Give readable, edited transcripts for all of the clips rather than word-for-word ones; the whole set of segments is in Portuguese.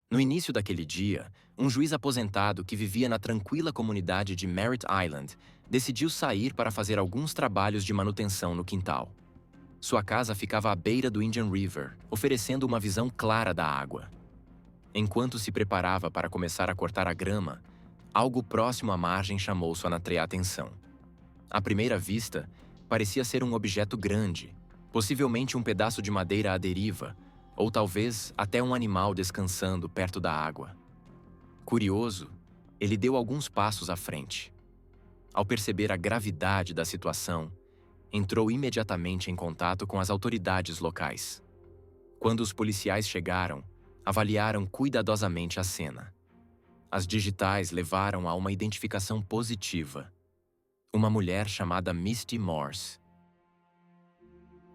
No início daquele dia, um juiz aposentado que vivia na tranquila comunidade de Merritt Island decidiu sair para fazer alguns trabalhos de manutenção no quintal. Sua casa ficava à beira do Indian River, oferecendo uma visão clara da água. Enquanto se preparava para começar a cortar a grama, algo próximo à margem chamou sua atenção. À primeira vista, parecia ser um objeto grande, possivelmente um pedaço de madeira à deriva, ou talvez até um animal descansando perto da água. Curioso, ele deu alguns passos à frente. Ao perceber a gravidade da situação, entrou imediatamente em contato com as autoridades locais. Quando os policiais chegaram, avaliaram cuidadosamente a cena. As digitais levaram a uma identificação positiva. Uma mulher chamada Misty Morse.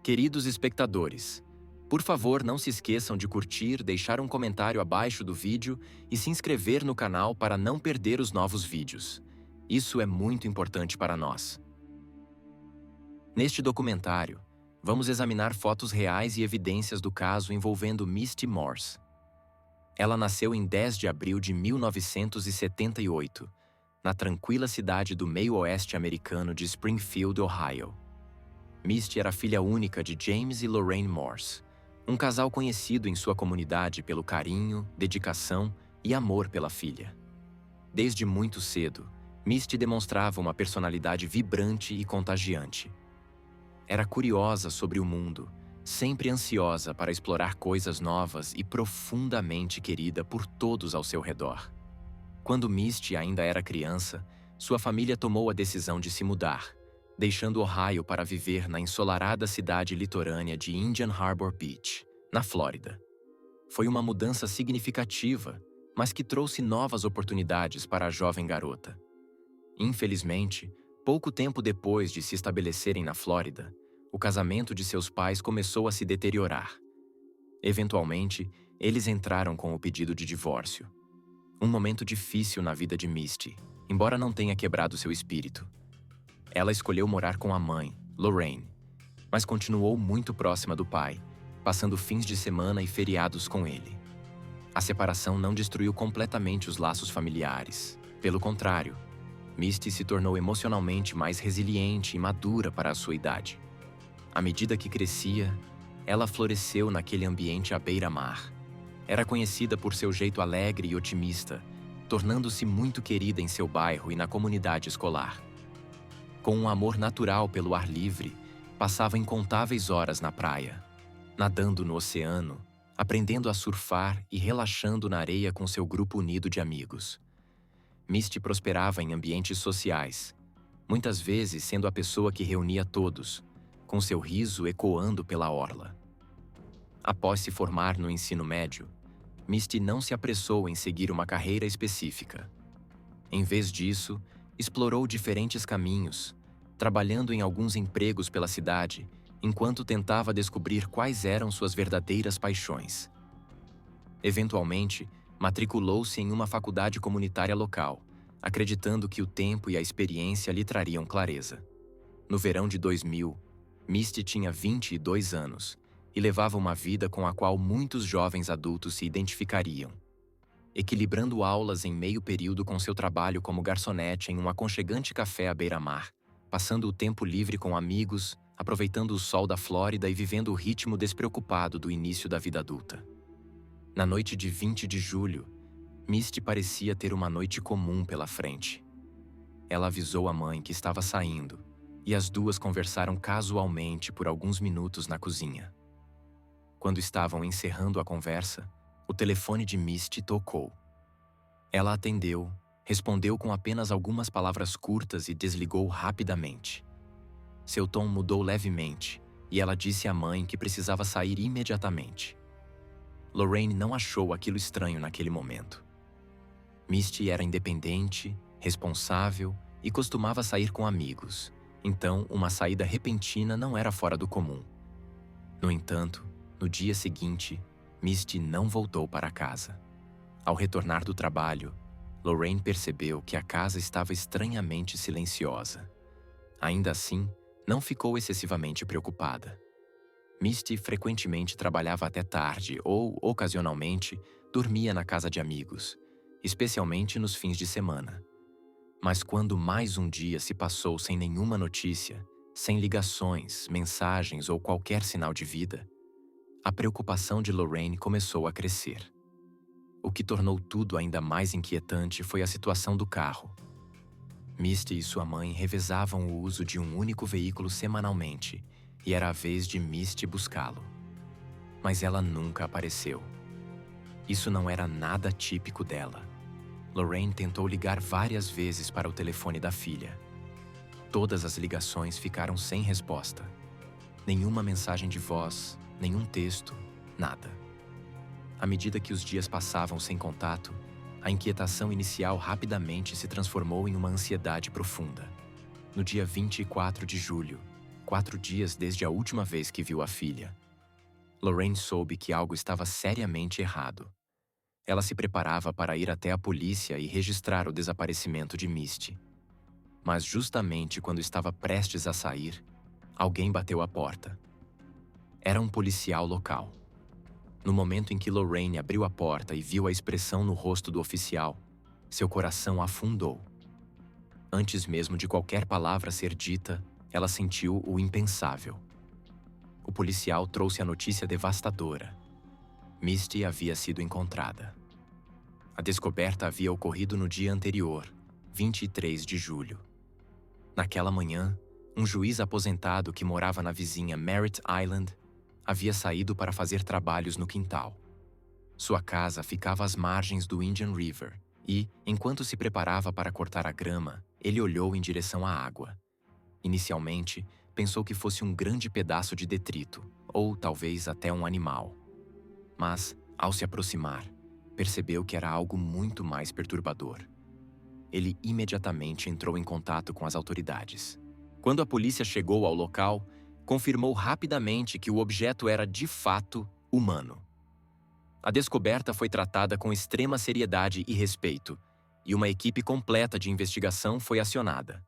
Queridos espectadores, por favor, não se esqueçam de curtir, deixar um comentário abaixo do vídeo e se inscrever no canal para não perder os novos vídeos. Isso é muito importante para nós. Neste documentário, vamos examinar fotos reais e evidências do caso envolvendo Misty Morse. Ela nasceu em 10 de abril de 1978, na tranquila cidade do meio-oeste americano de Springfield, Ohio. Misty era filha única de James e Lorraine Morse, um casal conhecido em sua comunidade pelo carinho, dedicação e amor pela filha. Desde muito cedo, Misty demonstrava uma personalidade vibrante e contagiante. Era curiosa sobre o mundo, sempre ansiosa para explorar coisas novas e profundamente querida por todos ao seu redor. Quando Misty ainda era criança, sua família tomou a decisão de se mudar, deixando Ohio para viver na ensolarada cidade litorânea de Indian Harbor Beach, na Flórida. Foi uma mudança significativa, mas que trouxe novas oportunidades para a jovem garota. Infelizmente, pouco tempo depois de se estabelecerem na Flórida, o casamento de seus pais começou a se deteriorar. Eventualmente, eles entraram com o pedido de divórcio. Um momento difícil na vida de Misty, embora não tenha quebrado seu espírito. Ela escolheu morar com a mãe, Lorraine, mas continuou muito próxima do pai, passando fins de semana e feriados com ele. A separação não destruiu completamente os laços familiares. Pelo contrário, Misty se tornou emocionalmente mais resiliente e madura para a sua idade. À medida que crescia, ela floresceu naquele ambiente à beira-mar. Era conhecida por seu jeito alegre e otimista, tornando-se muito querida em seu bairro e na comunidade escolar. Com um amor natural pelo ar livre, passava incontáveis horas na praia, nadando no oceano, aprendendo a surfar e relaxando na areia com seu grupo unido de amigos. Misty prosperava em ambientes sociais, muitas vezes sendo a pessoa que reunia todos, com seu riso ecoando pela orla. Após se formar no ensino médio, Misty não se apressou em seguir uma carreira específica. Em vez disso, explorou diferentes caminhos, trabalhando em alguns empregos pela cidade, enquanto tentava descobrir quais eram suas verdadeiras paixões. Eventualmente, matriculou-se em uma faculdade comunitária local, acreditando que o tempo e a experiência lhe trariam clareza. No verão de 2000, Misty tinha 22 anos e levava uma vida com a qual muitos jovens adultos se identificariam. Equilibrando aulas em meio período com seu trabalho como garçonete em um aconchegante café à beira-mar, passando o tempo livre com amigos, aproveitando o sol da Flórida e vivendo o ritmo despreocupado do início da vida adulta. Na noite de 20 de julho, Misty parecia ter uma noite comum pela frente. Ela avisou a mãe que estava saindo, e as duas conversaram casualmente por alguns minutos na cozinha. Quando estavam encerrando a conversa, o telefone de Misty tocou. Ela atendeu, respondeu com apenas algumas palavras curtas e desligou rapidamente. Seu tom mudou levemente, e ela disse à mãe que precisava sair imediatamente. Lorraine não achou aquilo estranho naquele momento. Misty era independente, responsável e costumava sair com amigos, então uma saída repentina não era fora do comum. No entanto, no dia seguinte, Misty não voltou para casa. Ao retornar do trabalho, Lorraine percebeu que a casa estava estranhamente silenciosa. Ainda assim, não ficou excessivamente preocupada. Misty frequentemente trabalhava até tarde ou, ocasionalmente, dormia na casa de amigos, especialmente nos fins de semana. Mas quando mais um dia se passou sem nenhuma notícia, sem ligações, mensagens ou qualquer sinal de vida, a preocupação de Lorraine começou a crescer. O que tornou tudo ainda mais inquietante foi a situação do carro. Misty e sua mãe revezavam o uso de um único veículo semanalmente, e era a vez de Misty buscá-lo. Mas ela nunca apareceu. Isso não era nada típico dela. Lorraine tentou ligar várias vezes para o telefone da filha. Todas as ligações ficaram sem resposta. Nenhuma mensagem de voz, nenhum texto, nada. À medida que os dias passavam sem contato, a inquietação inicial rapidamente se transformou em uma ansiedade profunda. No dia 24 de julho, 4 dias desde a última vez que viu a filha, Lorraine soube que algo estava seriamente errado. Ela se preparava para ir até a polícia e registrar o desaparecimento de Misty. Mas justamente quando estava prestes a sair, alguém bateu à porta. Era um policial local. No momento em que Lorraine abriu a porta e viu a expressão no rosto do oficial, seu coração afundou. Antes mesmo de qualquer palavra ser dita, ela sentiu o impensável. O policial trouxe a notícia devastadora. Misty havia sido encontrada. A descoberta havia ocorrido no dia anterior, 23 de julho. Naquela manhã, um juiz aposentado que morava na vizinha Merritt Island havia saído para fazer trabalhos no quintal. Sua casa ficava às margens do Indian River e, enquanto se preparava para cortar a grama, ele olhou em direção à água. Inicialmente, pensou que fosse um grande pedaço de detrito, ou talvez até um animal. Mas, ao se aproximar, percebeu que era algo muito mais perturbador. Ele imediatamente entrou em contato com as autoridades. Quando a polícia chegou ao local, confirmou rapidamente que o objeto era, de fato, humano. A descoberta foi tratada com extrema seriedade e respeito, e uma equipe completa de investigação foi acionada.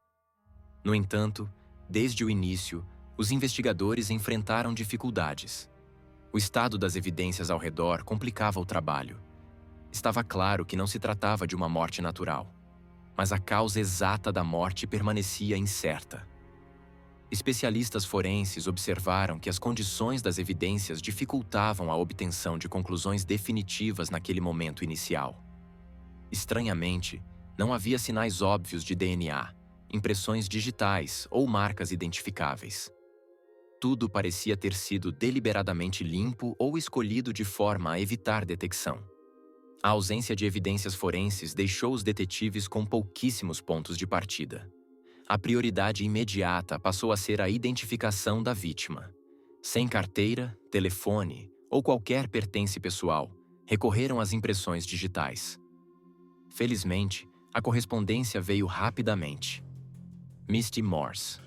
No entanto, desde o início, os investigadores enfrentaram dificuldades. O estado das evidências ao redor complicava o trabalho. Estava claro que não se tratava de uma morte natural, mas a causa exata da morte permanecia incerta. Especialistas forenses observaram que as condições das evidências dificultavam a obtenção de conclusões definitivas naquele momento inicial. Estranhamente, não havia sinais óbvios de DNA, impressões digitais ou marcas identificáveis. Tudo parecia ter sido deliberadamente limpo ou escolhido de forma a evitar detecção. A ausência de evidências forenses deixou os detetives com pouquíssimos pontos de partida. A prioridade imediata passou a ser a identificação da vítima. Sem carteira, telefone ou qualquer pertence pessoal, recorreram às impressões digitais. Felizmente, a correspondência veio rapidamente. Misty Morse.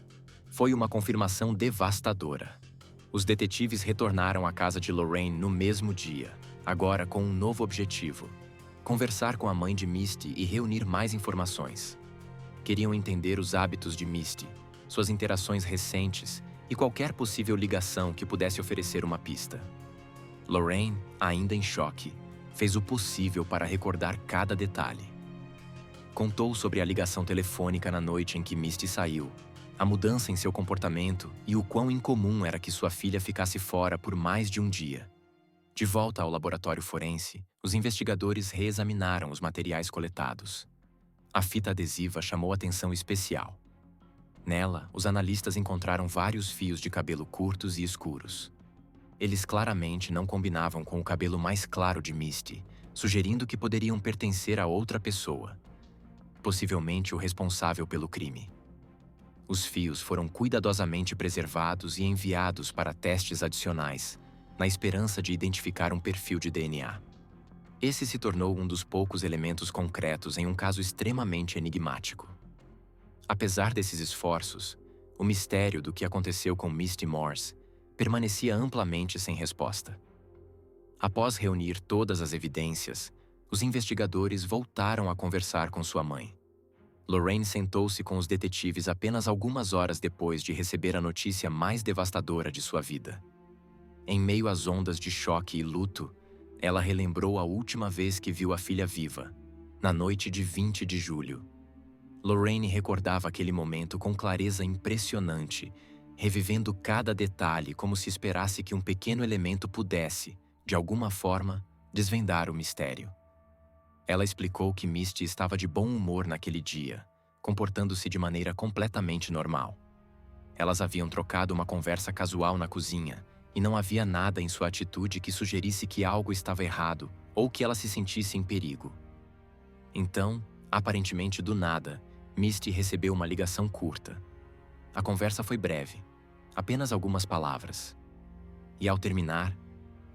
Foi uma confirmação devastadora. Os detetives retornaram à casa de Lorraine no mesmo dia, agora com um novo objetivo: conversar com a mãe de Misty e reunir mais informações. Queriam entender os hábitos de Misty, suas interações recentes e qualquer possível ligação que pudesse oferecer uma pista. Lorraine, ainda em choque, fez o possível para recordar cada detalhe. Contou sobre a ligação telefônica na noite em que Misty saiu, a mudança em seu comportamento e o quão incomum era que sua filha ficasse fora por mais de um dia. De volta ao laboratório forense, os investigadores reexaminaram os materiais coletados. A fita adesiva chamou atenção especial. Nela, os analistas encontraram vários fios de cabelo curtos e escuros. Eles claramente não combinavam com o cabelo mais claro de Misty, sugerindo que poderiam pertencer a outra pessoa, possivelmente o responsável pelo crime. Os fios foram cuidadosamente preservados e enviados para testes adicionais, na esperança de identificar um perfil de DNA. Esse se tornou um dos poucos elementos concretos em um caso extremamente enigmático. Apesar desses esforços, o mistério do que aconteceu com Misty Morse permanecia amplamente sem resposta. Após reunir todas as evidências, os investigadores voltaram a conversar com sua mãe. Lorraine sentou-se com os detetives apenas algumas horas depois de receber a notícia mais devastadora de sua vida. Em meio às ondas de choque e luto, Ela relembrou a última vez que viu a filha viva, na noite de 20 de julho. Lorraine recordava aquele momento com clareza impressionante, revivendo cada detalhe como se esperasse que um pequeno elemento pudesse, de alguma forma, desvendar o mistério. Ela explicou que Misty estava de bom humor naquele dia, comportando-se de maneira completamente normal. Elas haviam trocado uma conversa casual na cozinha e não havia nada em sua atitude que sugerisse que algo estava errado ou que ela se sentisse em perigo. Então, aparentemente do nada, Misty recebeu uma ligação curta. A conversa foi breve, apenas algumas palavras. E ao terminar,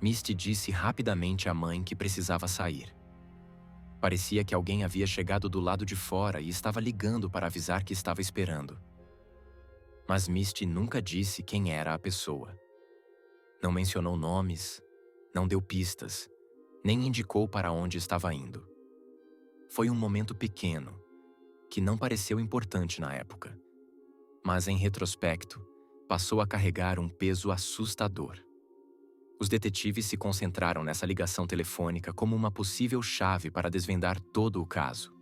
Misty disse rapidamente à mãe que precisava sair. Parecia que alguém havia chegado do lado de fora e estava ligando para avisar que estava esperando. Mas Misty nunca disse quem era a pessoa. Não mencionou nomes, não deu pistas, nem indicou para onde estava indo. Foi um momento pequeno, que não pareceu importante na época, mas em retrospecto, passou a carregar um peso assustador. Os detetives se concentraram nessa ligação telefônica como uma possível chave para desvendar todo o caso.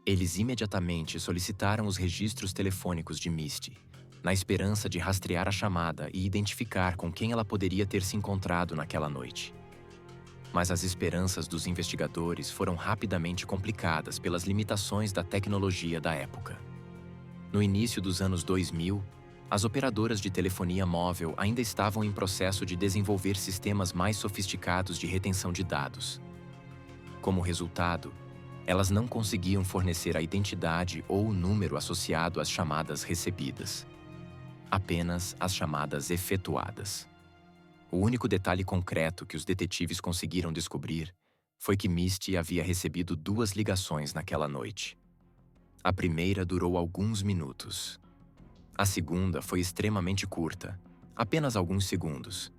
Eles imediatamente solicitaram os registros telefônicos de Misty, na esperança de rastrear a chamada e identificar com quem ela poderia ter se encontrado naquela noite. Mas as esperanças dos investigadores foram rapidamente complicadas pelas limitações da tecnologia da época. No início dos anos 2000, as operadoras de telefonia móvel ainda estavam em processo de desenvolver sistemas mais sofisticados de retenção de dados. Como resultado, elas não conseguiam fornecer a identidade ou o número associado às chamadas recebidas. Apenas as chamadas efetuadas. O único detalhe concreto que os detetives conseguiram descobrir foi que Misty havia recebido 2 ligações naquela noite. A primeira durou alguns minutos. A segunda foi extremamente curta, apenas alguns segundos.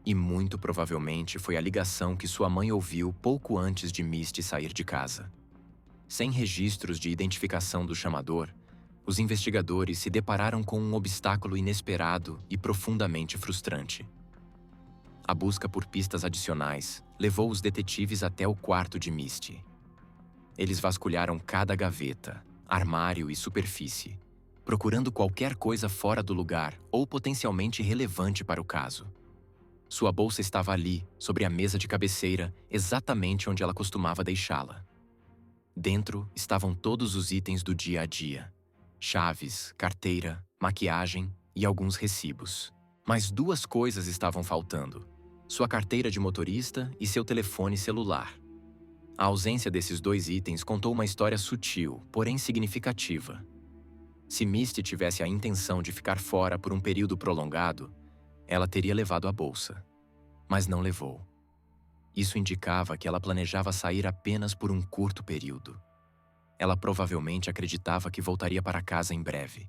E muito provavelmente foi a ligação que sua mãe ouviu pouco antes de Misty sair de casa. Sem registros de identificação do chamador, os investigadores se depararam com um obstáculo inesperado e profundamente frustrante. A busca por pistas adicionais levou os detetives até o quarto de Misty. Eles vasculharam cada gaveta, armário e superfície, procurando qualquer coisa fora do lugar ou potencialmente relevante para o caso. Sua bolsa estava ali, sobre a mesa de cabeceira, exatamente onde ela costumava deixá-la. Dentro estavam todos os itens do dia a dia: chaves, carteira, maquiagem e alguns recibos. Mas 2 coisas estavam faltando: sua carteira de motorista e seu telefone celular. A ausência desses 2 itens contou uma história sutil, porém significativa. Se Misty tivesse a intenção de ficar fora por um período prolongado, ela teria levado a bolsa. Mas não levou. Isso indicava que ela planejava sair apenas por um curto período. Ela provavelmente acreditava que voltaria para casa em breve.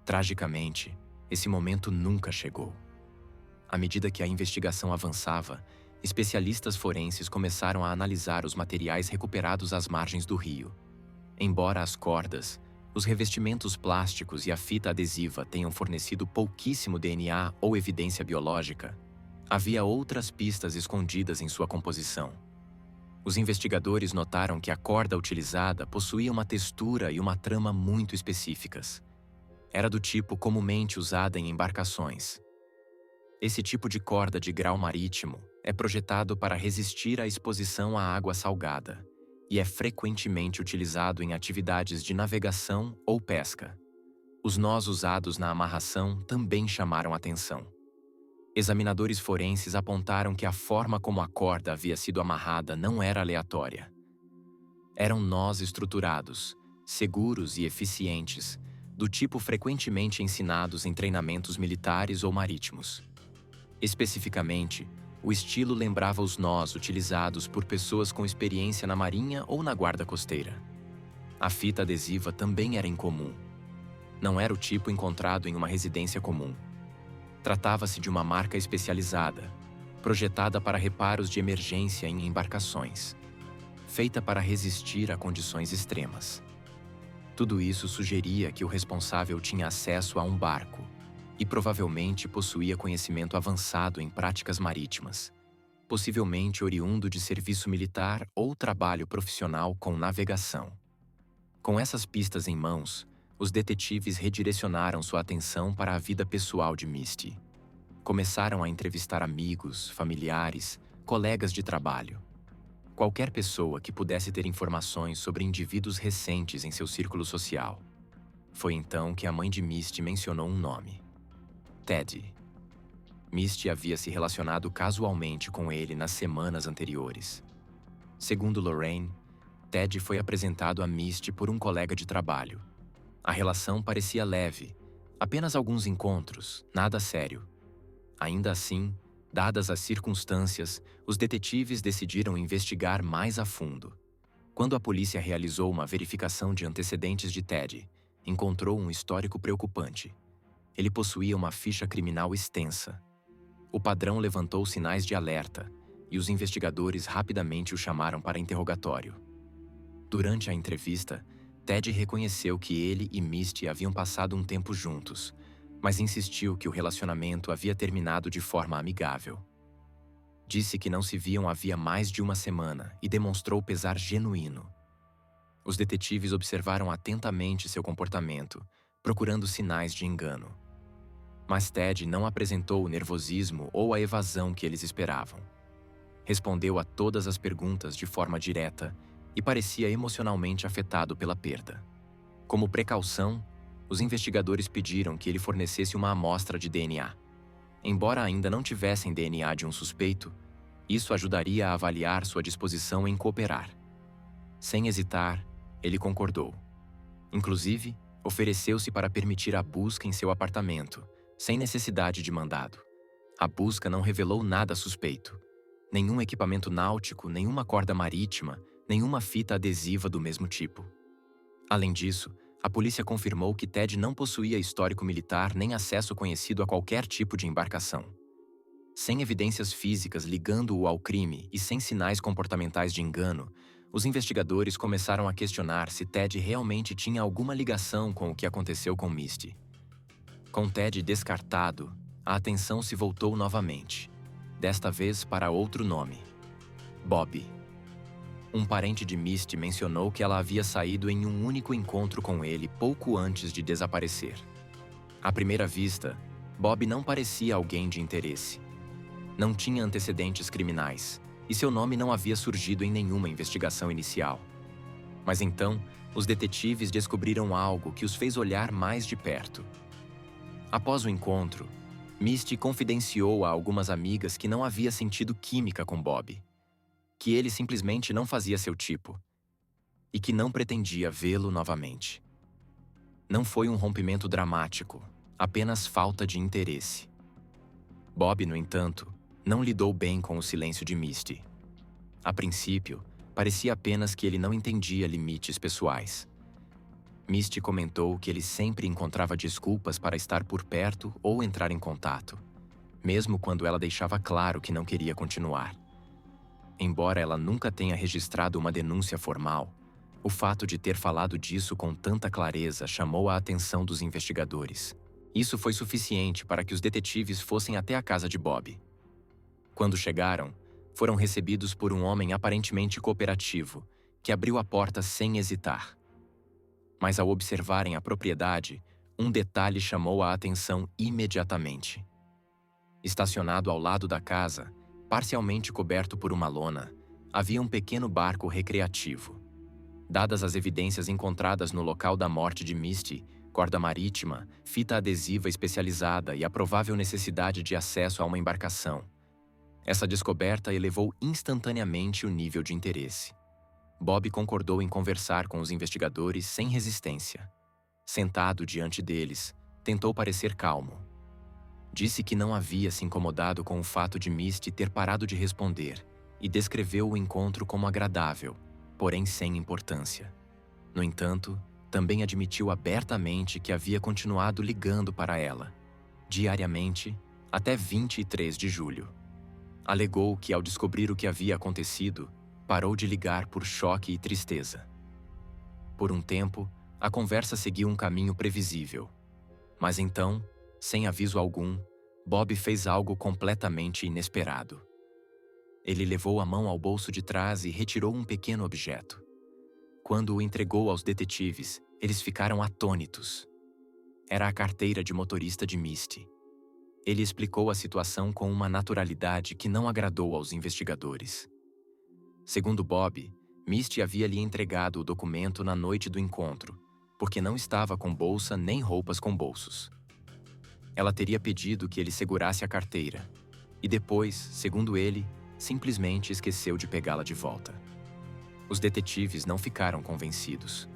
Tragicamente, esse momento nunca chegou. À medida que a investigação avançava, especialistas forenses começaram a analisar os materiais recuperados às margens do rio. Embora as cordas, os revestimentos plásticos e a fita adesiva tenham fornecido pouquíssimo DNA ou evidência biológica, havia outras pistas escondidas em sua composição. Os investigadores notaram que a corda utilizada possuía uma textura e uma trama muito específicas. Era do tipo comumente usada em embarcações. Esse tipo de corda de grau marítimo é projetado para resistir à exposição à água salgada e é frequentemente utilizado em atividades de navegação ou pesca. Os nós usados na amarração também chamaram atenção. Examinadores forenses apontaram que a forma como a corda havia sido amarrada não era aleatória. Eram nós estruturados, seguros e eficientes, do tipo frequentemente ensinados em treinamentos militares ou marítimos. Especificamente, o estilo lembrava os nós utilizados por pessoas com experiência na marinha ou na guarda costeira. A fita adesiva também era incomum. Não era o tipo encontrado em uma residência comum. Tratava-se de uma marca especializada, projetada para reparos de emergência em embarcações, feita para resistir a condições extremas. Tudo isso sugeria que o responsável tinha acesso a um barco e provavelmente possuía conhecimento avançado em práticas marítimas. possivelmente oriundo de serviço militar ou trabalho profissional com navegação. Com essas pistas em mãos, os detetives redirecionaram sua atenção para a vida pessoal de Misty. Começaram a entrevistar amigos, familiares, colegas de trabalho. Qualquer pessoa que pudesse ter informações sobre indivíduos recentes em seu círculo social. Foi então que a mãe de Misty mencionou um nome: Ted. Misty havia se relacionado casualmente com ele nas semanas anteriores. Segundo Lorraine, Ted foi apresentado a Misty por um colega de trabalho. A relação parecia leve, apenas alguns encontros, nada sério. Ainda assim, dadas as circunstâncias, os detetives decidiram investigar mais a fundo. Quando a polícia realizou uma verificação de antecedentes de Ted, encontrou um histórico preocupante. Ele possuía uma ficha criminal extensa. O padrão levantou sinais de alerta e os investigadores rapidamente o chamaram para interrogatório. Durante a entrevista, Ted reconheceu que ele e Misty haviam passado um tempo juntos, mas insistiu que o relacionamento havia terminado de forma amigável. Disse que não se viam havia mais de uma semana e demonstrou pesar genuíno. Os detetives observaram atentamente seu comportamento, procurando sinais de engano. Mas Ted não apresentou o nervosismo ou a evasão que eles esperavam. Respondeu a todas as perguntas de forma direta e parecia emocionalmente afetado pela perda. Como precaução, os investigadores pediram que ele fornecesse uma amostra de DNA. Embora ainda não tivessem DNA de um suspeito, isso ajudaria a avaliar sua disposição em cooperar. Sem hesitar, ele concordou. Inclusive, ofereceu-se para permitir a busca em seu apartamento, sem necessidade de mandado. A busca não revelou nada suspeito. Nenhum equipamento náutico, nenhuma corda marítima, nenhuma fita adesiva do mesmo tipo. Além disso, a polícia confirmou que Ted não possuía histórico militar nem acesso conhecido a qualquer tipo de embarcação. Sem evidências físicas ligando-o ao crime e sem sinais comportamentais de engano, os investigadores começaram a questionar se Ted realmente tinha alguma ligação com o que aconteceu com Misty. Com Ted descartado, a atenção se voltou novamente, desta vez para outro nome: Bob. Um parente de Misty mencionou que ela havia saído em um único encontro com ele pouco antes de desaparecer. À primeira vista, Bob não parecia alguém de interesse. Não tinha antecedentes criminais, e seu nome não havia surgido em nenhuma investigação inicial. Mas então, os detetives descobriram algo que os fez olhar mais de perto. Após o encontro, Misty confidenciou a algumas amigas que não havia sentido química com Bob, que ele simplesmente não fazia seu tipo, e que não pretendia vê-lo novamente. Não foi um rompimento dramático, apenas falta de interesse. Bob, no entanto, não lidou bem com o silêncio de Misty. A princípio, parecia apenas que ele não entendia limites pessoais. Misty comentou que ele sempre encontrava desculpas para estar por perto ou entrar em contato, mesmo quando ela deixava claro que não queria continuar. Embora ela nunca tenha registrado uma denúncia formal, o fato de ter falado disso com tanta clareza chamou a atenção dos investigadores. Isso foi suficiente para que os detetives fossem até a casa de Bob. Quando chegaram, foram recebidos por um homem aparentemente cooperativo, que abriu a porta sem hesitar. Mas ao observarem a propriedade, um detalhe chamou a atenção imediatamente. Estacionado ao lado da casa, parcialmente coberto por uma lona, havia um pequeno barco recreativo. Dadas as evidências encontradas no local da morte de Misty, corda marítima, fita adesiva especializada e a provável necessidade de acesso a uma embarcação, essa descoberta elevou instantaneamente o nível de interesse. Bob concordou em conversar com os investigadores sem resistência. Sentado diante deles, tentou parecer calmo. Disse que não havia se incomodado com o fato de Misty ter parado de responder e descreveu o encontro como agradável, porém sem importância. No entanto, também admitiu abertamente que havia continuado ligando para ela, diariamente, até 23 de julho. Alegou que, ao descobrir o que havia acontecido, parou de ligar por choque e tristeza. Por um tempo, a conversa seguiu um caminho previsível. Mas então, sem aviso algum, Bob fez algo completamente inesperado. Ele levou a mão ao bolso de trás e retirou um pequeno objeto. Quando o entregou aos detetives, eles ficaram atônitos. Era a carteira de motorista de Misty. Ele explicou a situação com uma naturalidade que não agradou aos investigadores. Segundo Bob, Misty havia lhe entregado o documento na noite do encontro, porque não estava com bolsa nem roupas com bolsos. Ela teria pedido que ele segurasse a carteira, e depois, segundo ele, simplesmente esqueceu de pegá-la de volta. Os detetives não ficaram convencidos.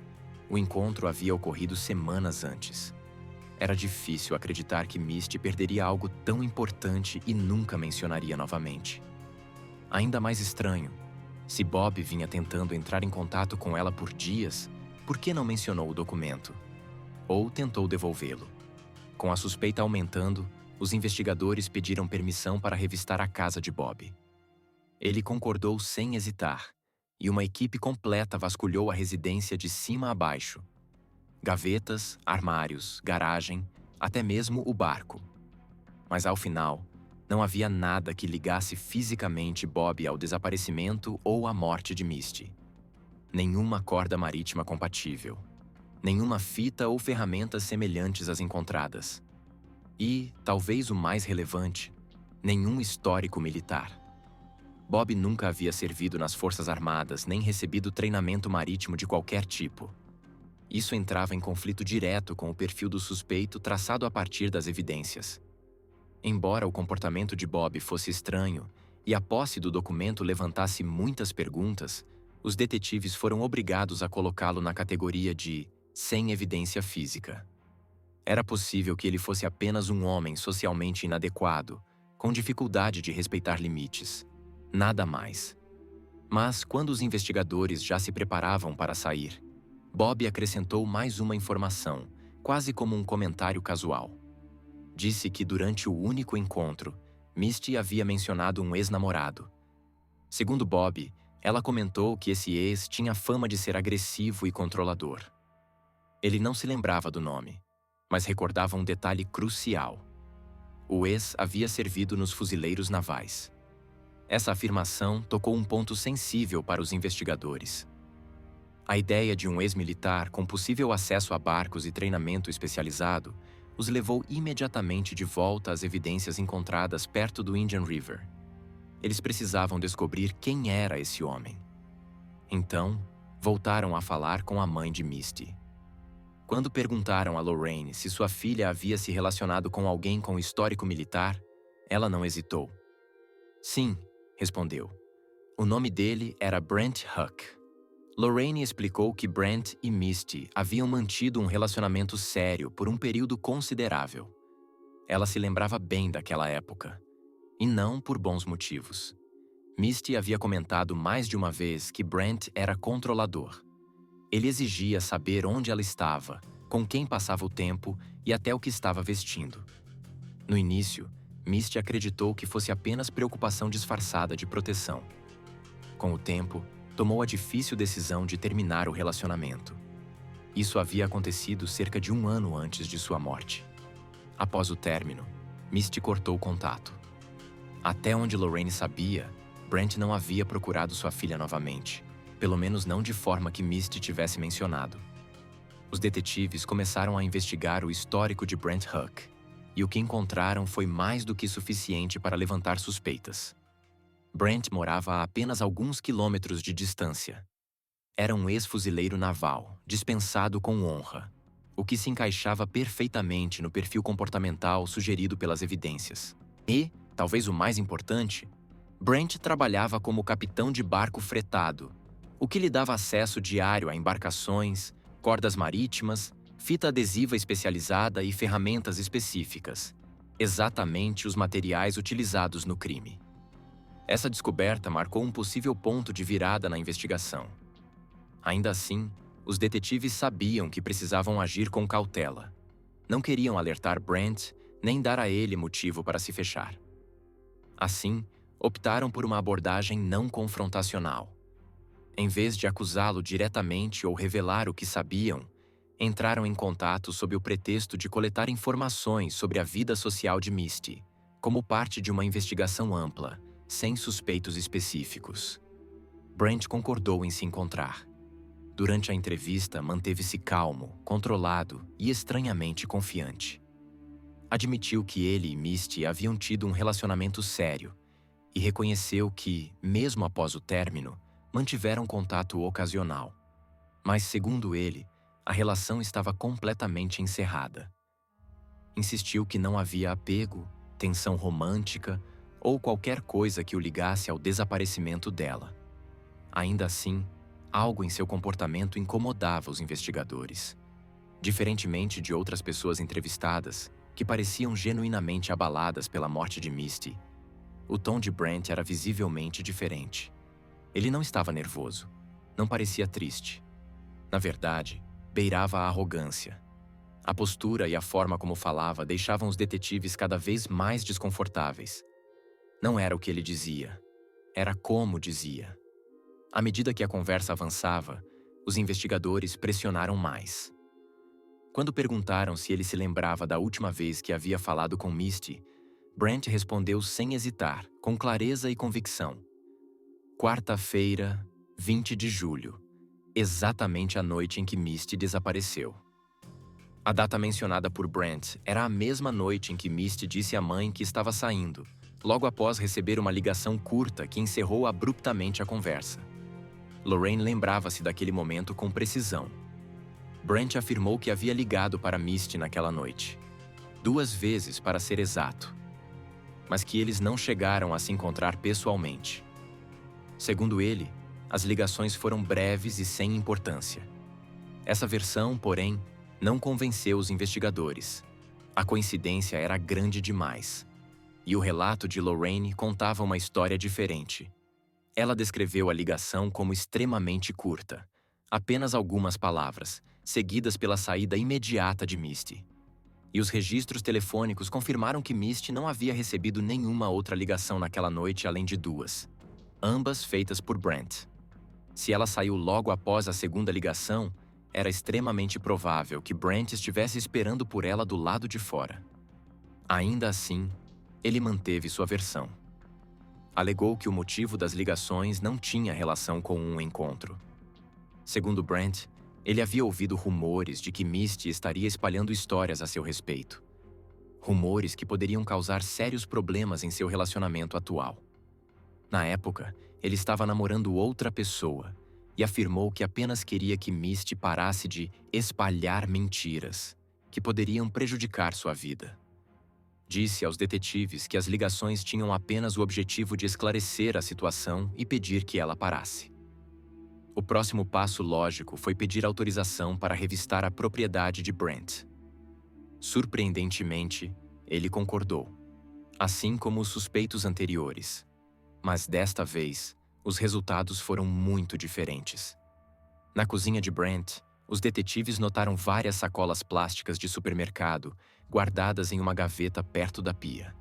O encontro havia ocorrido semanas antes. Era difícil acreditar que Misty perderia algo tão importante e nunca mencionaria novamente. Ainda mais estranho, se Bob vinha tentando entrar em contato com ela por dias, por que não mencionou o documento? Ou tentou devolvê-lo? Com a suspeita aumentando, os investigadores pediram permissão para revistar a casa de Bob. Ele concordou sem hesitar, e uma equipe completa vasculhou a residência de cima a baixo. Gavetas, armários, garagem, até mesmo o barco. Mas ao final, não havia nada que ligasse fisicamente Bob ao desaparecimento ou à morte de Misty. Nenhuma corda marítima compatível. Nenhuma fita ou ferramentas semelhantes às encontradas. E, talvez o mais relevante, nenhum histórico militar. Bob nunca havia servido nas Forças Armadas nem recebido treinamento marítimo de qualquer tipo. Isso entrava em conflito direto com o perfil do suspeito traçado a partir das evidências. Embora o comportamento de Bob fosse estranho e a posse do documento levantasse muitas perguntas, os detetives foram obrigados a colocá-lo na categoria de sem evidência física. Era possível que ele fosse apenas um homem socialmente inadequado, com dificuldade de respeitar limites. Nada mais. Mas, quando os investigadores já se preparavam para sair, Bob acrescentou mais uma informação, quase como um comentário casual. Disse que durante o único encontro, Misty havia mencionado um ex-namorado. Segundo Bob, ela comentou que esse ex tinha fama de ser agressivo e controlador. Ele não se lembrava do nome, mas recordava um detalhe crucial. O ex havia servido nos fuzileiros navais. Essa afirmação tocou um ponto sensível para os investigadores. A ideia de um ex-militar com possível acesso a barcos e treinamento especializado os levou imediatamente de volta às evidências encontradas perto do Indian River. Eles precisavam descobrir quem era esse homem. Então, voltaram a falar com a mãe de Misty. Quando perguntaram a Lorraine se sua filha havia se relacionado com alguém com histórico militar, ela não hesitou. Sim, respondeu. O nome dele era Brent Huck. Lorraine explicou que Brent e Misty haviam mantido um relacionamento sério por um período considerável. Ela se lembrava bem daquela época. E não por bons motivos. Misty havia comentado mais de uma vez que Brent era controlador. Ele exigia saber onde ela estava, com quem passava o tempo e até o que estava vestindo. No início, Misty acreditou que fosse apenas preocupação disfarçada de proteção. Com o tempo, tomou a difícil decisão de terminar o relacionamento. Isso havia acontecido cerca de 1 ano antes de sua morte. Após o término, Misty cortou o contato. Até onde Lorraine sabia, Brent não havia procurado sua filha novamente, pelo menos não de forma que Misty tivesse mencionado. Os detetives começaram a investigar o histórico de Brent Huck, e o que encontraram foi mais do que suficiente para levantar suspeitas. Brent morava a apenas alguns quilômetros de distância. Era um ex-fuzileiro naval, dispensado com honra, o que se encaixava perfeitamente no perfil comportamental sugerido pelas evidências. E, talvez o mais importante, Brent trabalhava como capitão de barco fretado, o que lhe dava acesso diário a embarcações, cordas marítimas, fita adesiva especializada e ferramentas específicas, exatamente os materiais utilizados no crime. Essa descoberta marcou um possível ponto de virada na investigação. Ainda assim, os detetives sabiam que precisavam agir com cautela. Não queriam alertar Brent, nem dar a ele motivo para se fechar. Assim, optaram por uma abordagem não confrontacional. Em vez de acusá-lo diretamente ou revelar o que sabiam, entraram em contato sob o pretexto de coletar informações sobre a vida social de Misty, como parte de uma investigação ampla, sem suspeitos específicos. Brent concordou em se encontrar. Durante a entrevista, manteve-se calmo, controlado e estranhamente confiante. Admitiu que ele e Misty haviam tido um relacionamento sério e reconheceu que, mesmo após o término, mantiveram contato ocasional. Mas, segundo ele, a relação estava completamente encerrada. Insistiu que não havia apego, tensão romântica ou qualquer coisa que o ligasse ao desaparecimento dela. Ainda assim, algo em seu comportamento incomodava os investigadores. Diferentemente de outras pessoas entrevistadas, que pareciam genuinamente abaladas pela morte de Misty, o tom de Brent era visivelmente diferente. Ele não estava nervoso, não parecia triste. Na verdade, beirava a arrogância. A postura e a forma como falava deixavam os detetives cada vez mais desconfortáveis. Não era o que ele dizia, era como dizia. À medida que a conversa avançava, os investigadores pressionaram mais. Quando perguntaram se ele se lembrava da última vez que havia falado com Misty, Brent respondeu sem hesitar, com clareza e convicção. Quarta-feira, 20 de julho, exatamente a noite em que Misty desapareceu. A data mencionada por Brent era a mesma noite em que Misty disse à mãe que estava saindo, logo após receber uma ligação curta que encerrou abruptamente a conversa. Lorraine lembrava-se daquele momento com precisão. Brent afirmou que havia ligado para Misty naquela noite. 2 vezes, para ser exato. Mas que eles não chegaram a se encontrar pessoalmente. Segundo ele, as ligações foram breves e sem importância. Essa versão, porém, não convenceu os investigadores. A coincidência era grande demais. E o relato de Lorraine contava uma história diferente. Ela descreveu a ligação como extremamente curta. Apenas algumas palavras, seguidas pela saída imediata de Misty. E os registros telefônicos confirmaram que Misty não havia recebido nenhuma outra ligação naquela noite além de 2, ambas feitas por Brent. Se ela saiu logo após a segunda ligação, era extremamente provável que Brent estivesse esperando por ela do lado de fora. Ainda assim, ele manteve sua versão. Alegou que o motivo das ligações não tinha relação com um encontro. Segundo Brent, ele havia ouvido rumores de que Misty estaria espalhando histórias a seu respeito. Rumores que poderiam causar sérios problemas em seu relacionamento atual. Na época, ele estava namorando outra pessoa e afirmou que apenas queria que Misty parasse de espalhar mentiras que poderiam prejudicar sua vida. Disse aos detetives que as ligações tinham apenas o objetivo de esclarecer a situação e pedir que ela parasse. O próximo passo lógico foi pedir autorização para revistar a propriedade de Brent. Surpreendentemente, ele concordou, assim como os suspeitos anteriores. Mas desta vez, os resultados foram muito diferentes. Na cozinha de Brent, os detetives notaram várias sacolas plásticas de supermercado guardadas em uma gaveta perto da pia.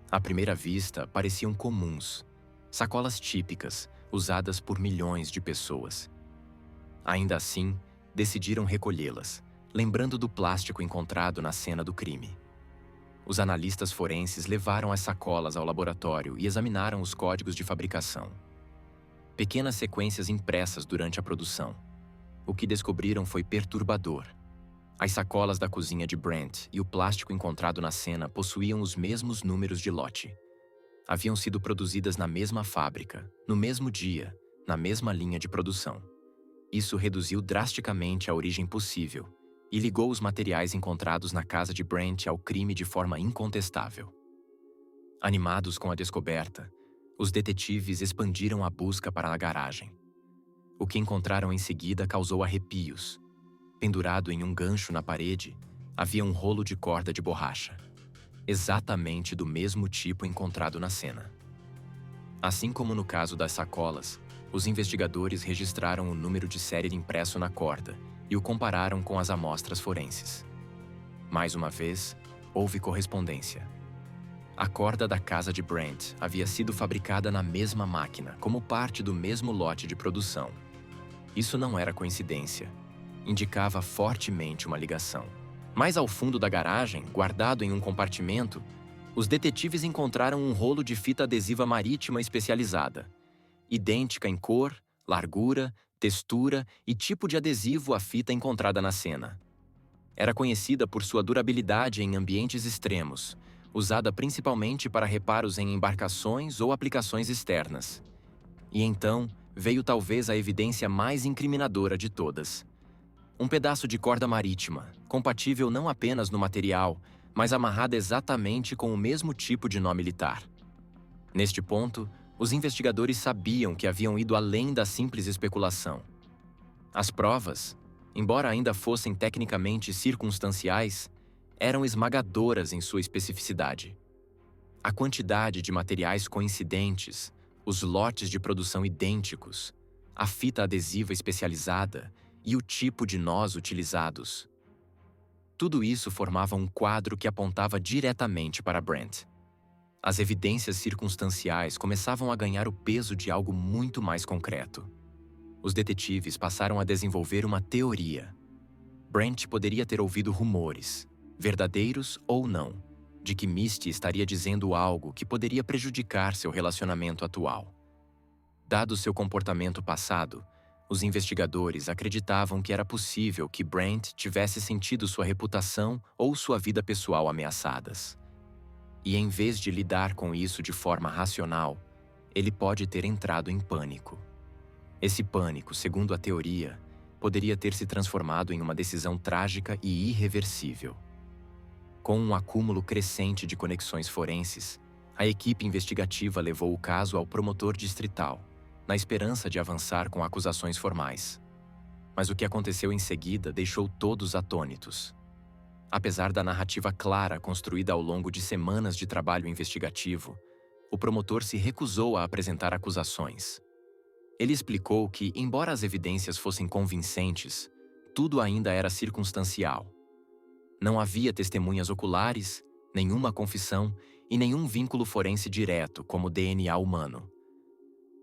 À primeira vista, pareciam comuns, sacolas típicas, usadas por milhões de pessoas. Ainda assim, decidiram recolhê-las, lembrando do plástico encontrado na cena do crime. Os analistas forenses levaram as sacolas ao laboratório e examinaram os códigos de fabricação. Pequenas sequências impressas durante a produção. O que descobriram foi perturbador. As sacolas da cozinha de Brent e o plástico encontrado na cena possuíam os mesmos números de lote. Haviam sido produzidas na mesma fábrica, no mesmo dia, na mesma linha de produção. Isso reduziu drasticamente a origem possível e ligou os materiais encontrados na casa de Brent ao crime de forma incontestável. Animados com a descoberta, os detetives expandiram a busca para a garagem. O que encontraram em seguida causou arrepios. Pendurado em um gancho na parede, havia um rolo de corda de borracha, exatamente do mesmo tipo encontrado na cena. Assim como no caso das sacolas, os investigadores registraram o número de série impresso na corda e o compararam com as amostras forenses. Mais uma vez, houve correspondência. A corda da casa de Brent havia sido fabricada na mesma máquina, como parte do mesmo lote de produção. Isso não era coincidência. Indicava fortemente uma ligação. Mas ao fundo da garagem, guardado em um compartimento, Os detetives encontraram um rolo de fita adesiva marítima especializada, idêntica em cor, largura, textura e tipo de adesivo à fita encontrada na cena. Era conhecida por sua durabilidade em ambientes extremos, usada principalmente para reparos em embarcações ou aplicações externas. E então veio talvez a evidência mais incriminadora de todas. Um pedaço de corda marítima, compatível não apenas no material, mas amarrada exatamente com o mesmo tipo de nó militar. Neste ponto, os investigadores sabiam que haviam ido além da simples especulação. As provas, embora ainda fossem tecnicamente circunstanciais, eram esmagadoras em sua especificidade. A quantidade de materiais coincidentes, os lotes de produção idênticos, a fita adesiva especializada e o tipo de nós utilizados. Tudo isso formava um quadro que apontava diretamente para Brent. As evidências circunstanciais começavam a ganhar o peso de algo muito mais concreto. Os detetives passaram a desenvolver uma teoria. Brent poderia ter ouvido rumores, verdadeiros ou não, de que Misty estaria dizendo algo que poderia prejudicar seu relacionamento atual. Dado seu comportamento passado, os investigadores acreditavam que era possível que Brent tivesse sentido sua reputação ou sua vida pessoal ameaçadas. E em vez de lidar com isso de forma racional, ele pode ter entrado em pânico. Esse pânico, segundo a teoria, poderia ter se transformado em uma decisão trágica e irreversível. Com um acúmulo crescente de conexões forenses, a equipe investigativa levou o caso ao promotor distrital, na esperança de avançar com acusações formais. Mas o que aconteceu em seguida deixou todos atônitos. Apesar da narrativa clara construída ao longo de semanas de trabalho investigativo, o promotor se recusou a apresentar acusações. Ele explicou que, embora as evidências fossem convincentes, tudo ainda era circunstancial. Não havia testemunhas oculares, nenhuma confissão e nenhum vínculo forense direto, como DNA humano.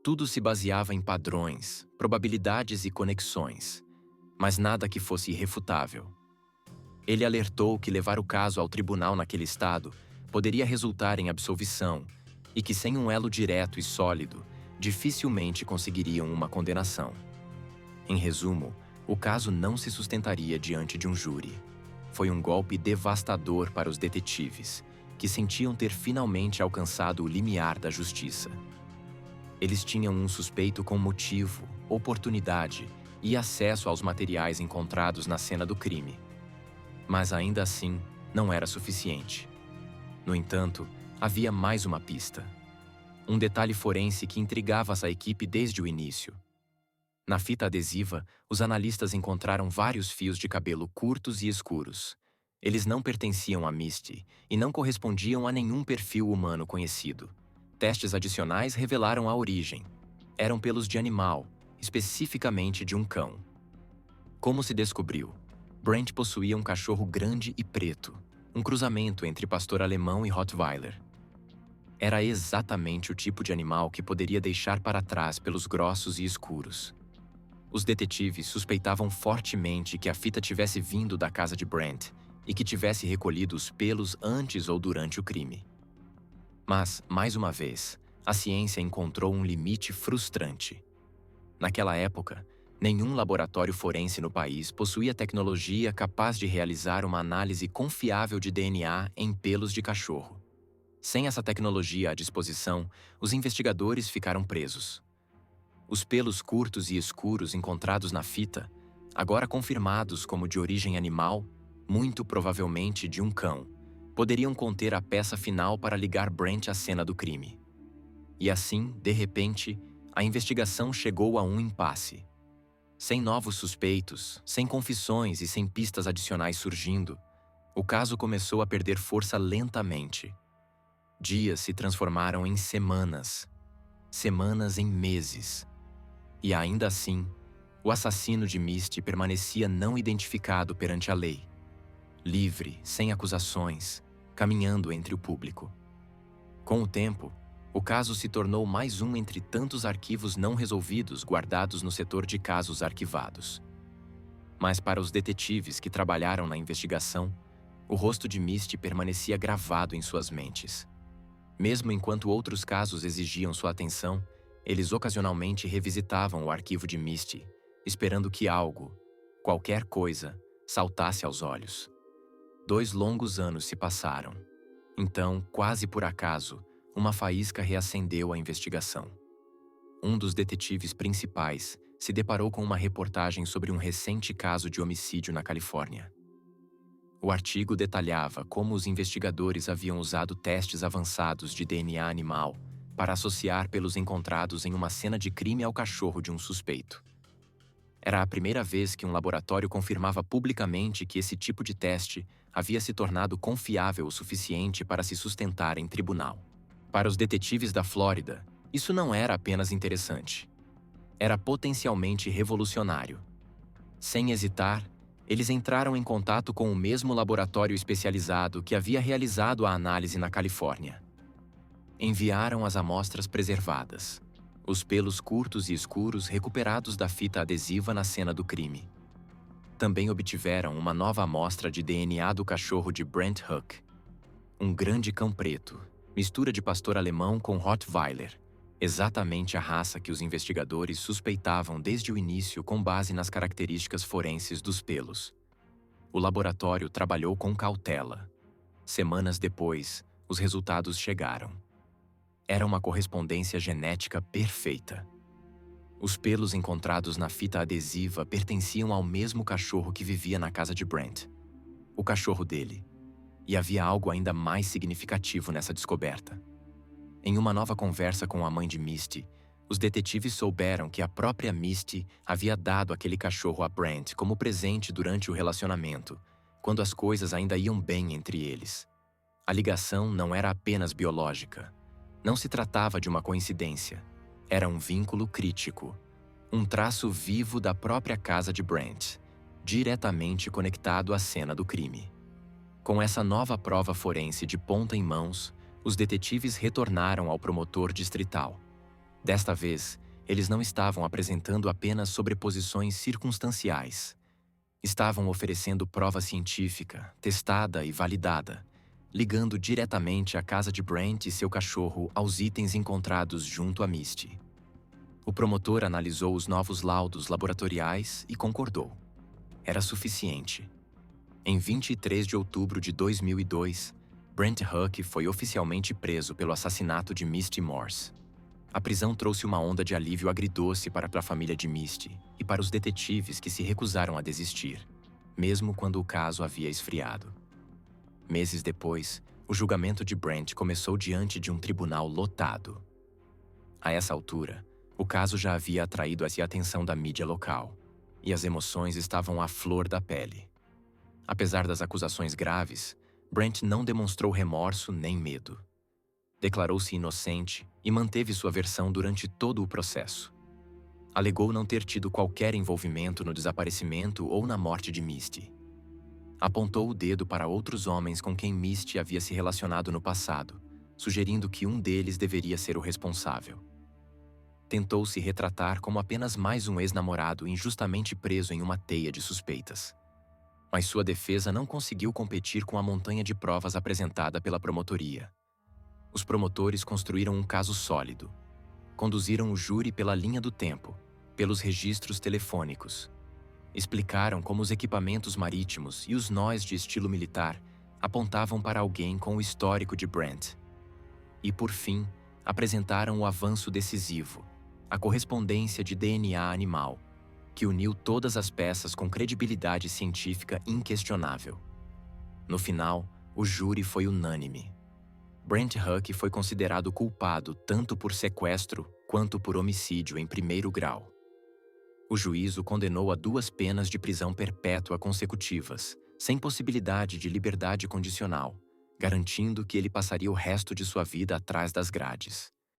Tudo se baseava em padrões, probabilidades e conexões, mas nada que fosse irrefutável. Ele alertou que levar o caso ao tribunal naquele estado poderia resultar em absolvição e que, sem um elo direto e sólido, dificilmente conseguiriam uma condenação. Em resumo, o caso não se sustentaria diante de um júri. Foi um golpe devastador para os detetives, que sentiam ter finalmente alcançado o limiar da justiça. Eles tinham um suspeito com motivo, oportunidade e acesso aos materiais encontrados na cena do crime. Mas ainda assim, não era suficiente. No entanto, havia mais uma pista. Um detalhe forense que intrigava essa equipe desde o início. Na fita adesiva, os analistas encontraram vários fios de cabelo curtos e escuros. Eles não pertenciam a Misty e não correspondiam a nenhum perfil humano conhecido. Testes adicionais revelaram a origem. Eram pelos de animal, especificamente de um cão. Como se descobriu, Brent possuía um cachorro grande e preto, um cruzamento entre pastor alemão e Rottweiler. Era exatamente o tipo de animal que poderia deixar para trás pelos grossos e escuros. Os detetives suspeitavam fortemente que a fita tivesse vindo da casa de Brent e que tivesse recolhido os pelos antes ou durante o crime. Mas, mais uma vez, a ciência encontrou um limite frustrante. Naquela época, nenhum laboratório forense no país possuía tecnologia capaz de realizar uma análise confiável de DNA em pelos de cachorro. Sem essa tecnologia à disposição, os investigadores ficaram presos. Os pelos curtos e escuros encontrados na fita, agora confirmados como de origem animal, muito provavelmente de um cão, poderiam conter a peça final para ligar Brent à cena do crime. E assim, de repente, a investigação chegou a um impasse. Sem novos suspeitos, sem confissões e sem pistas adicionais surgindo, o caso começou a perder força lentamente. Dias se transformaram em semanas, semanas em meses. E ainda assim, o assassino de Misty permanecia não identificado perante a lei. Livre, sem acusações, caminhando entre o público. Com o tempo, o caso se tornou mais um entre tantos arquivos não resolvidos guardados no setor de casos arquivados. Mas para os detetives que trabalharam na investigação, O rosto de Misty permanecia gravado em suas mentes. Mesmo enquanto outros casos exigiam sua atenção, eles ocasionalmente revisitavam o arquivo de Misty, esperando que algo, qualquer coisa, saltasse aos olhos. 2 longos anos se passaram. Então, quase por acaso, uma faísca reacendeu a investigação. Um dos detetives principais se deparou com uma reportagem sobre um recente caso de homicídio na Califórnia. O artigo detalhava como os investigadores haviam usado testes avançados de DNA animal para associar pelos encontrados em uma cena de crime ao cachorro de um suspeito. Era a primeira vez que um laboratório confirmava publicamente que esse tipo de teste havia se tornado confiável o suficiente para se sustentar em tribunal. Para os detetives da Flórida, isso não era apenas interessante. Era potencialmente revolucionário. Sem hesitar, eles entraram em contato com o mesmo laboratório especializado que havia realizado a análise na Califórnia. Enviaram as amostras preservadas, os pelos curtos e escuros recuperados da fita adesiva na cena do crime. Também obtiveram uma nova amostra de DNA do cachorro de Brent Huck, um grande cão preto, mistura de pastor alemão com Rottweiler, exatamente a raça que os investigadores suspeitavam desde o início com base nas características forenses dos pelos. O laboratório trabalhou com cautela. Semanas depois, os resultados chegaram. Era uma correspondência genética perfeita. Os pelos encontrados na fita adesiva pertenciam ao mesmo cachorro que vivia na casa de Brent, o cachorro dele. E havia algo ainda mais significativo nessa descoberta. Em uma nova conversa com a mãe de Misty, os detetives souberam que a própria Misty havia dado aquele cachorro a Brent como presente durante o relacionamento, quando as coisas ainda iam bem entre eles. A ligação não era apenas biológica. Não se tratava de uma coincidência. Era um vínculo crítico. Um traço vivo da própria casa de Brent, diretamente conectado à cena do crime. Com essa nova prova forense de ponta em mãos, os detetives retornaram ao promotor distrital. Desta vez, eles não estavam apresentando apenas sobreposições circunstanciais. Estavam oferecendo prova científica, testada e validada, ligando diretamente a casa de Brent e seu cachorro aos itens encontrados junto a Misty. O promotor analisou os novos laudos laboratoriais e concordou. Era suficiente. Em 23 de outubro de 2002, Brent Huck foi oficialmente preso pelo assassinato de Misty Morse. A prisão trouxe uma onda de alívio agridoce para a família de Misty e para os detetives que se recusaram a desistir, mesmo quando o caso havia esfriado. Meses depois, o julgamento de Brent começou diante de um tribunal lotado. A essa altura, o caso já havia atraído a atenção da mídia local, e as emoções estavam à flor da pele. Apesar das acusações graves, Brent não demonstrou remorso nem medo. Declarou-se inocente e manteve sua versão durante todo o processo. Alegou não ter tido qualquer envolvimento no desaparecimento ou na morte de Misty. Apontou o dedo para outros homens com quem Misty havia se relacionado no passado, sugerindo que um deles deveria ser o responsável. Tentou se retratar como apenas mais um ex-namorado injustamente preso em uma teia de suspeitas. Mas sua defesa não conseguiu competir com a montanha de provas apresentada pela promotoria. Os promotores construíram um caso sólido. Conduziram o júri pela linha do tempo, pelos registros telefônicos. Explicaram como os equipamentos marítimos e os nós de estilo militar apontavam para alguém com o histórico de Brent. E, por fim, apresentaram o avanço decisivo, a correspondência de DNA animal, que uniu todas as peças com credibilidade científica inquestionável. No final, o júri foi unânime. Brent Huck foi considerado culpado tanto por sequestro quanto por homicídio em primeiro grau. O juiz o condenou a 2 penas de prisão perpétua consecutivas, sem possibilidade de liberdade condicional, garantindo que ele passaria o resto de sua vida atrás das grades.